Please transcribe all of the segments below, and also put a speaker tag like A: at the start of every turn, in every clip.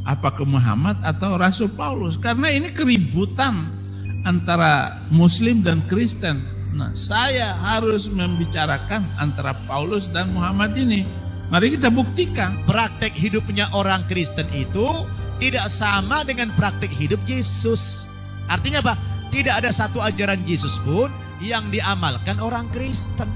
A: apakah Muhammad atau Rasul Paulus? Karena ini keributan antara Muslim dan Kristen. Nah, saya harus membicarakan antara Paulus dan Muhammad ini. Mari kita buktikan.
B: Praktek hidupnya orang Kristen itu tidak sama dengan praktek hidup Yesus. Artinya apa? Tidak ada satu ajaran Yesus pun yang diamalkan orang Kristen.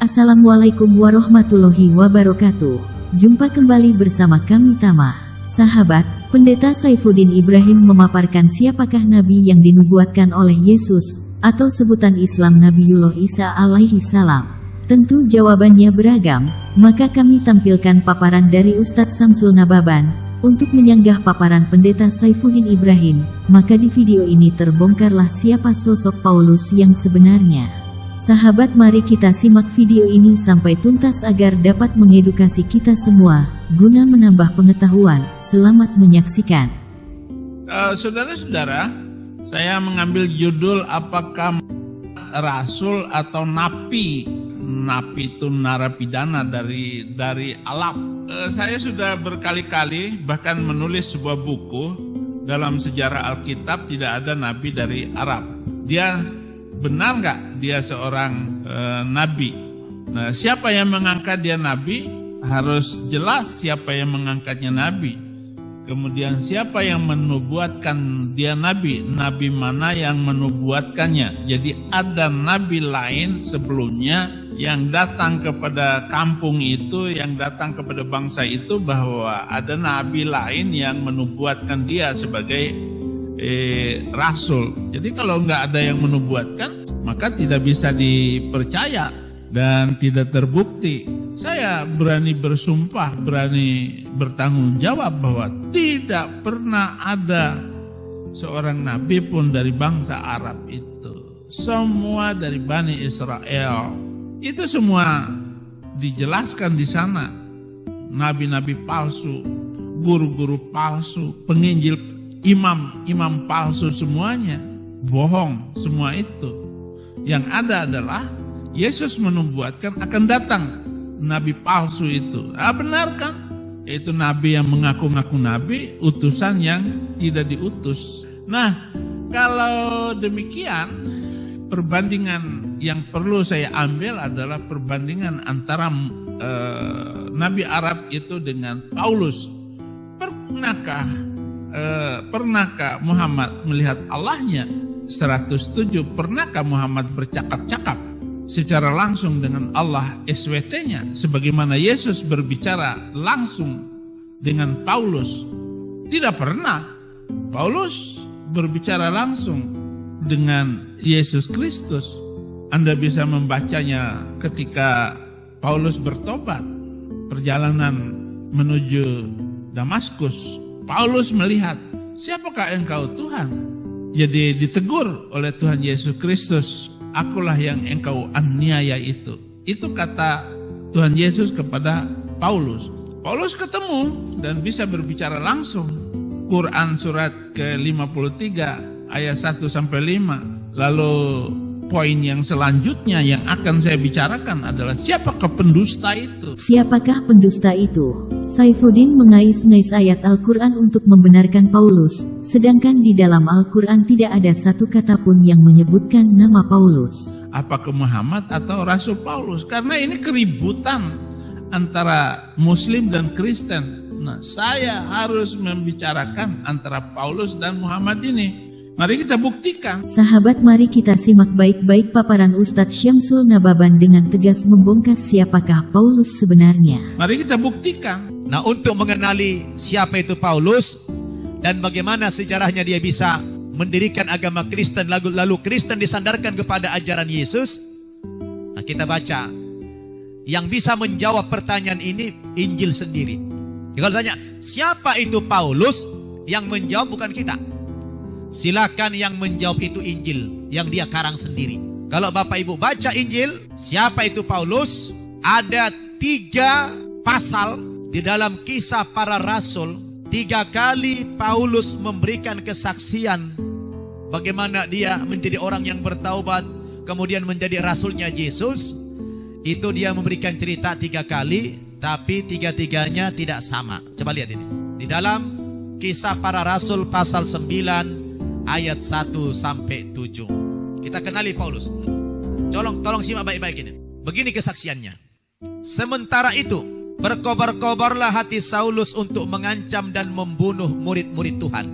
C: Assalamualaikum warahmatullahi wabarakatuh. Jumpa kembali bersama kami Tama. Sahabat, Pendeta Saifuddin Ibrahim memaparkan siapakah Nabi yang dinubuatkan oleh Yesus, atau sebutan Islam Nabiullah Isa alaihi salam. Tentu jawabannya beragam, maka kami tampilkan paparan dari Ustadz Samsul Nababan. Untuk menyanggah paparan Pendeta Saifuddin Ibrahim, maka di video ini terbongkarlah siapa sosok Paulus yang sebenarnya. Sahabat, mari kita simak video ini sampai tuntas agar dapat mengedukasi kita semua, guna menambah pengetahuan. Selamat menyaksikan.
A: Saudara-saudara, saya mengambil judul apakah Rasul atau Napi. Napi itu narapidana dari Arab. Saya sudah berkali-kali bahkan menulis sebuah buku dalam sejarah Alkitab tidak ada Nabi dari Arab. Dia benar nggak dia seorang Nabi? Nah, siapa yang mengangkat dia Nabi? Harus jelas siapa yang mengangkatnya Nabi. Kemudian siapa yang menubuatkan dia Nabi? Nabi mana yang menubuatkannya? Jadi ada Nabi lain sebelumnya yang datang kepada kampung itu, yang datang kepada bangsa itu, bahwa ada Nabi lain yang menubuatkan dia sebagai Rasul. Jadi kalau nggak ada yang menubuatkan, maka tidak bisa dipercaya dan tidak terbukti. Saya berani bersumpah, berani bertanggung jawab bahwa tidak pernah ada seorang nabi pun dari bangsa Arab itu. Semua dari Bani Israel. Itu semua dijelaskan di sana. Nabi-nabi palsu, guru-guru palsu, penginjil, imam palsu, semuanya bohong semua itu. Yang ada adalah Yesus menubuatkan akan datang nabi palsu itu. Benar kan? Yaitu nabi yang mengaku-ngaku nabi, utusan yang tidak diutus. Nah, kalau demikian, perbandingan yang perlu saya ambil adalah perbandingan antara Nabi Arab itu dengan Paulus. Pernahkah Muhammad melihat Allahnya? 107. Pernahkah Muhammad bercakap-cakap secara langsung dengan Allah SWT-nya sebagaimana Yesus berbicara langsung dengan Paulus? Tidak pernah. Paulus berbicara langsung dengan Yesus Kristus. Anda bisa membacanya ketika Paulus bertobat, perjalanan menuju Damaskus. Paulus melihat, siapakah engkau Tuhan? Jadi ditegur oleh Tuhan Yesus Kristus, akulah yang engkau aniaya itu. Itu kata Tuhan Yesus kepada Paulus. Paulus ketemu dan bisa berbicara langsung. Quran surat ke-53 ayat 1-5. Lalu poin yang selanjutnya yang akan saya bicarakan adalah siapakah pendusta itu?
C: Siapakah pendusta itu? Saifuddin mengais-ngais ayat Al-Quran untuk membenarkan Paulus, sedangkan di dalam Al-Quran tidak ada satu kata pun yang menyebutkan nama Paulus.
A: Apakah Muhammad atau Rasul Paulus? Karena ini keributan antara Muslim dan Kristen. Nah, saya harus membicarakan antara Paulus dan Muhammad ini. Mari kita buktikan.
C: Sahabat, mari kita simak baik-baik paparan Ustadz Syamsul Nababan dengan tegas membongkar siapakah Paulus sebenarnya.
A: Mari kita buktikan.
B: Nah, untuk mengenali siapa itu Paulus dan bagaimana sejarahnya dia bisa mendirikan agama Kristen, lalu Kristen disandarkan kepada ajaran Yesus. Nah, kita baca. Yang bisa menjawab pertanyaan ini Injil sendiri. Kalau tanya, siapa itu Paulus? Yang menjawab bukan kita. Silakan yang menjawab itu Injil yang dia karang sendiri. Kalau Bapak Ibu baca Injil, siapa itu Paulus? Ada 3 pasal di dalam Kisah Para Rasul. 3 kali Paulus memberikan kesaksian bagaimana dia menjadi orang yang bertaubat, kemudian menjadi rasulnya Yesus. Itu dia memberikan cerita 3 kali, tapi 3-tiganya tidak sama. Coba lihat ini. Di dalam Kisah Para Rasul pasal 9 ayat 1 sampai 7. Kita kenali Paulus. Tolong simak baik-baik ini. Begini kesaksiannya. Sementara itu, berkobar-kobarlah hati Saulus untuk mengancam dan membunuh murid-murid Tuhan.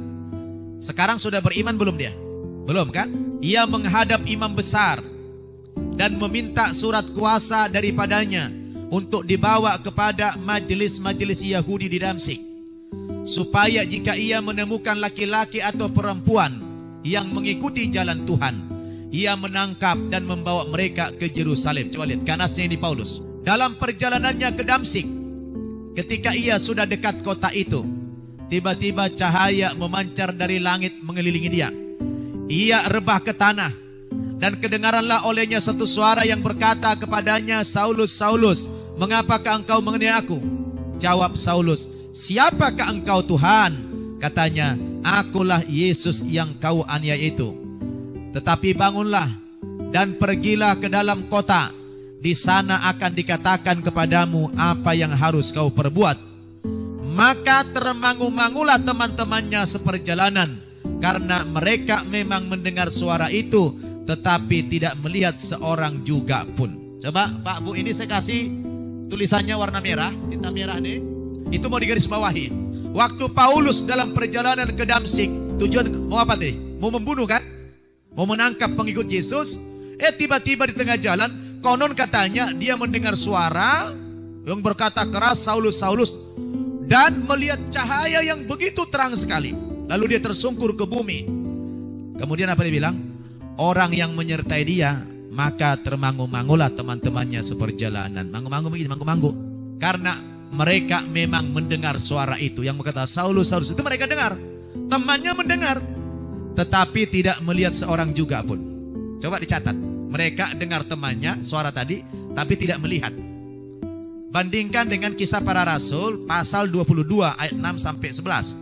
B: Sekarang sudah beriman belum dia? Belum kan? Ia menghadap imam besar dan meminta surat kuasa daripadanya untuk dibawa kepada majelis-majelis Yahudi di Damsyik, supaya jika ia menemukan laki-laki atau perempuan yang mengikuti jalan Tuhan, ia menangkap dan membawa mereka ke Yerusalem. Coba lihat ganasnya ini Paulus. Dalam perjalanannya ke Damsyik, ketika ia sudah dekat kota itu, tiba-tiba cahaya memancar dari langit mengelilingi dia. Ia rebah ke tanah, dan kedengaranlah olehnya satu suara yang berkata kepadanya, Saulus, Saulus, mengapakah engkau mengenai aku? Jawab Saulus, siapakah engkau Tuhan? Katanya, akulah Yesus yang kau aniaya itu. Tetapi bangunlah dan pergilah ke dalam kota. Di sana akan dikatakan kepadamu apa yang harus kau perbuat. Maka termangu-mangulah teman-temannya seperjalanan, karena mereka memang mendengar suara itu, tetapi tidak melihat seorang juga pun. Coba Pak Bu, ini saya kasih tulisannya warna merah, tinta merah nih. Itu mau digarisbawahi. Waktu Paulus dalam perjalanan ke Damsyik, tujuan mau apa tadi? Mau membunuh kan? Mau menangkap pengikut Yesus. Tiba-tiba di tengah jalan, konon katanya dia mendengar suara yang berkata keras, Saulus, Saulus, dan melihat cahaya yang begitu terang sekali. Lalu dia tersungkur ke bumi. Kemudian apa dia bilang? Orang yang menyertai dia, maka termangu-mangulah teman-temannya seperjalanan. Mangu-mangu begini, mangu-mangu. Karena mereka memang mendengar suara itu. Yang berkata, Saulus, Saulus, itu mereka dengar. Temannya mendengar, tetapi tidak melihat seorang juga pun. Coba dicatat. Mereka dengar temannya, suara tadi, tapi tidak melihat. Bandingkan dengan Kisah Para Rasul, pasal 22, ayat 6 sampai 11.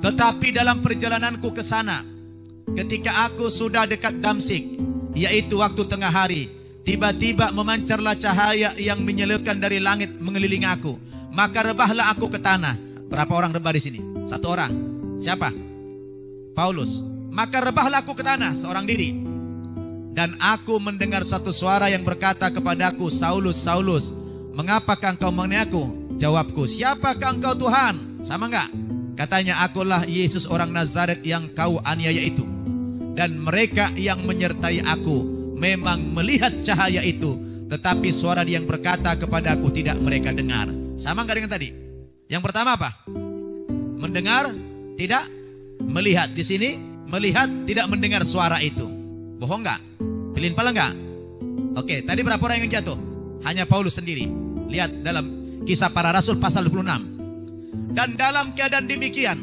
B: Tetapi dalam perjalananku ke sana, ketika aku sudah dekat Damsyik, yaitu waktu tengah hari, tiba-tiba memancarlah cahaya yang menyilaukan dari langit mengelilingi aku. Maka rebahlah aku ke tanah. Berapa orang rebah di sini? 1 orang. Siapa? Paulus. Maka rebahlah aku ke tanah, seorang diri. Dan aku mendengar satu suara yang berkata kepadaku, Saulus, Saulus, mengapakah engkau mengenai aku? Jawabku, siapakah engkau Tuhan? Sama enggak? Katanya, akulah Yesus orang Nazaret yang kau aniaya itu. Dan mereka yang menyertai aku memang melihat cahaya itu, tetapi suara yang berkata kepadaku tidak mereka dengar. Sama enggak dengan tadi? Yang pertama apa? Mendengar, tidak melihat. Di sini, melihat, tidak mendengar suara itu. Bohong enggak? Pilihin pala enggak? Oke, tadi berapa orang yang jatuh? Hanya Paulus sendiri. Lihat dalam Kisah Para Rasul pasal 26. Dan dalam keadaan demikian,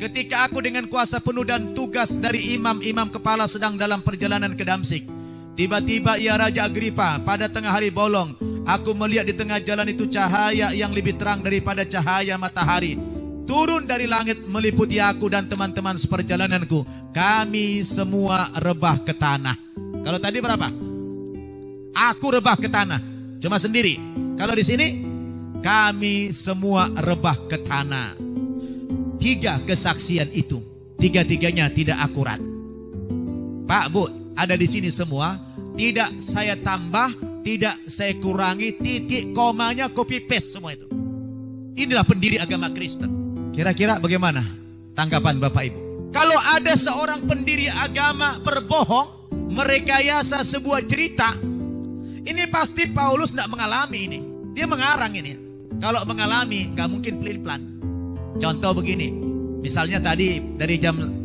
B: ketika aku dengan kuasa penuh dan tugas dari imam-imam kepala sedang dalam perjalanan ke Damsyik, tiba-tiba ia Raja Agripa, pada tengah hari bolong, aku melihat di tengah jalan itu cahaya yang lebih terang daripada cahaya matahari, turun dari langit meliputi aku dan teman-teman seperjalananku. Kami semua rebah ke tanah. Kalau tadi berapa? Aku rebah ke tanah, cuma sendiri. Kalau di sini, kami semua rebah ke tanah. 3 kesaksian itu, 3-tiganya tidak akurat. Pak Bu, ada di sini semua, tidak saya tambah, tidak saya kurangi, titik komanya copy paste semua itu. Inilah pendiri agama Kristen. Kira-kira bagaimana tanggapan Bapak Ibu? Kalau ada seorang pendiri agama berbohong, merekayasa sebuah cerita, ini pasti Paulus tidak mengalami ini. Dia mengarang ini. Kalau mengalami, gak mungkin pelin-pelan. Contoh begini, misalnya tadi dari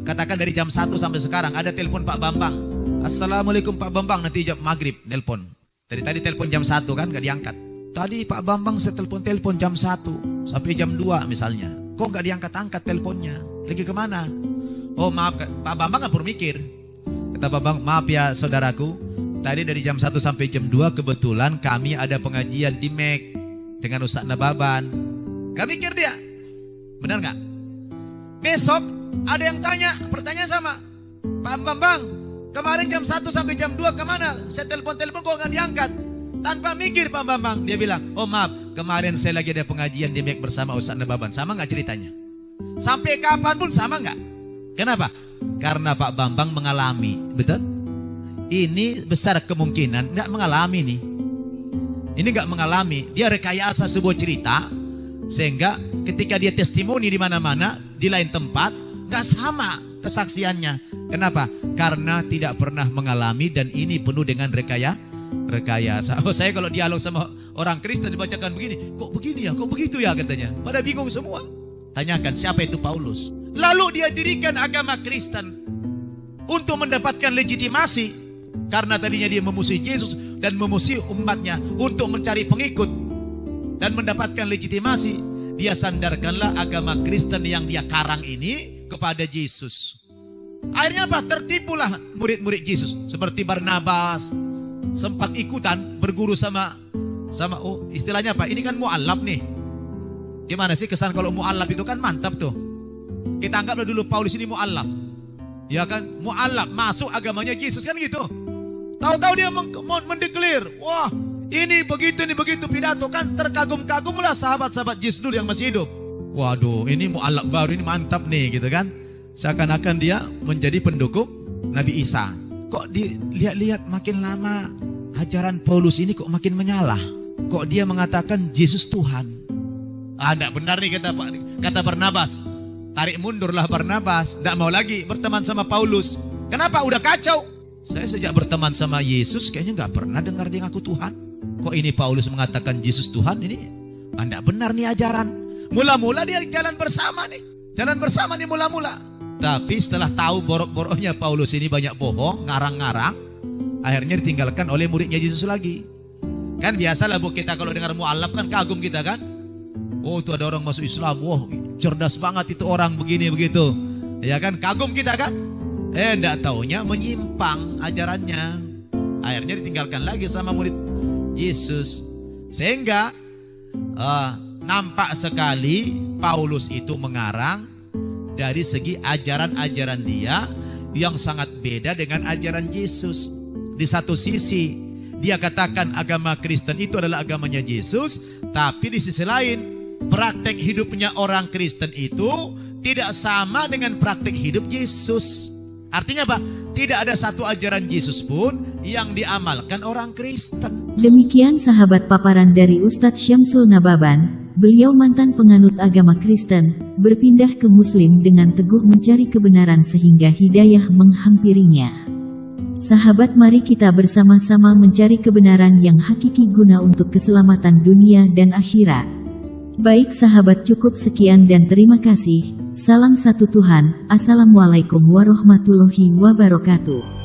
B: katakan dari jam 1 sampai sekarang ada telepon Pak Bambang. Assalamualaikum Pak Bambang, nanti jam maghrib nelpon. Dari tadi telepon jam 1 kan gak diangkat. Tadi Pak Bambang saya telepon jam 1 sampai jam 2 misalnya. Kok gak diangkat-angkat teleponnya? Lagi kemana? Oh maaf, Pak Bambang gak perlu mikir. Kata Pak Bambang, maaf ya saudaraku, tadi dari jam 1 sampai jam 2 kebetulan kami ada pengajian di MEK dengan Ustaz Nababan. Gak mikir dia. Benar gak? Besok ada yang tanya, pertanyaan sama Pak Bambang, kemarin jam 1 sampai jam 2 kemana? Saya telepon kok gak diangkat. Tanpa mikir Pak Bambang, dia bilang, oh maaf, kemarin saya lagi ada pengajian di Mek bersama Ustaz Nababan. Sama nggak ceritanya? Sampai kapan pun sama nggak? Kenapa? Karena Pak Bambang mengalami, betul? Ini besar kemungkinan nggak mengalami nih. Ini nggak mengalami, dia rekayasa sebuah cerita, sehingga ketika dia testimoni di mana-mana, di lain tempat, nggak sama kesaksiannya. Kenapa? Karena tidak pernah mengalami dan ini penuh dengan rekayasa. Oh, saya kalau dialog sama orang Kristen dibacakan begini, kok begini ya, kok begitu ya katanya. Pada bingung semua. Tanyakan siapa itu Paulus. Lalu dia dirikan agama Kristen untuk mendapatkan legitimasi. Karena tadinya dia memusuhi Yesus dan memusuhi umatnya untuk mencari pengikut dan mendapatkan legitimasi, dia sandarkanlah agama Kristen yang dia karang ini kepada Yesus. Akhirnya apa? Tertipulah murid-murid Yesus seperti Barnabas, sempat ikutan berguru sama oh istilahnya apa? Ini kan mu'allaf nih. Gimana sih kesan kalau mu'allaf itu kan mantap tuh. Kita anggaplah dulu Paulus ini mu'allaf. Ya kan? Mu'allaf masuk agamanya Yesus kan gitu. Tahu-tahu dia mendeklar, wah ini begitu pidato kan, terkagum-kagumlah sahabat-sahabat Yesus dulu yang masih hidup. Waduh, ini mu'allaf baru, ini mantap nih gitu kan. Seakan-akan dia menjadi pendukung Nabi Isa. Kok dilihat-lihat makin lama ajaran Paulus ini kok makin menyalah. Kok dia mengatakan Yesus Tuhan. Tidak benar nih kata Barnabas. Tarik mundurlah Barnabas, tidak mau lagi berteman sama Paulus. Kenapa? Udah kacau. Saya sejak berteman sama Yesus kayaknya nggak pernah dengar dia ngaku Tuhan. Kok ini Paulus mengatakan Yesus Tuhan ini? Tidak benar nih ajaran. Mula-mula dia jalan bersama nih. Jalan bersama nih mula-mula. Tapi setelah tahu borok-boroknya Paulus ini banyak bohong, ngarang-ngarang, akhirnya ditinggalkan oleh muridnya Yesus lagi. Kan biasalah bu, kita kalau dengar mu'allaf kan kagum kita kan. Oh itu ada orang masuk Islam, wah cerdas banget itu orang begini begitu. Ya kan, kagum kita kan. Enggak taunya menyimpang ajarannya. Akhirnya ditinggalkan lagi sama murid Yesus. Sehingga nampak sekali Paulus itu mengarang dari segi ajaran-ajaran dia yang sangat beda dengan ajaran Yesus. Di satu sisi dia katakan agama Kristen itu adalah agamanya Yesus, tapi di sisi lain praktek hidupnya orang Kristen itu tidak sama dengan praktek hidup Yesus. Artinya apa? Tidak ada satu ajaran Yesus pun yang diamalkan orang Kristen.
C: Demikian sahabat paparan dari Ustadz Syamsul Nababan. Beliau mantan penganut agama Kristen, berpindah ke Muslim dengan teguh mencari kebenaran sehingga hidayah menghampirinya. Sahabat, mari kita bersama-sama mencari kebenaran yang hakiki guna untuk keselamatan dunia dan akhirat. Baik sahabat, cukup sekian dan terima kasih. Salam satu Tuhan. Assalamualaikum warahmatullahi wabarakatuh.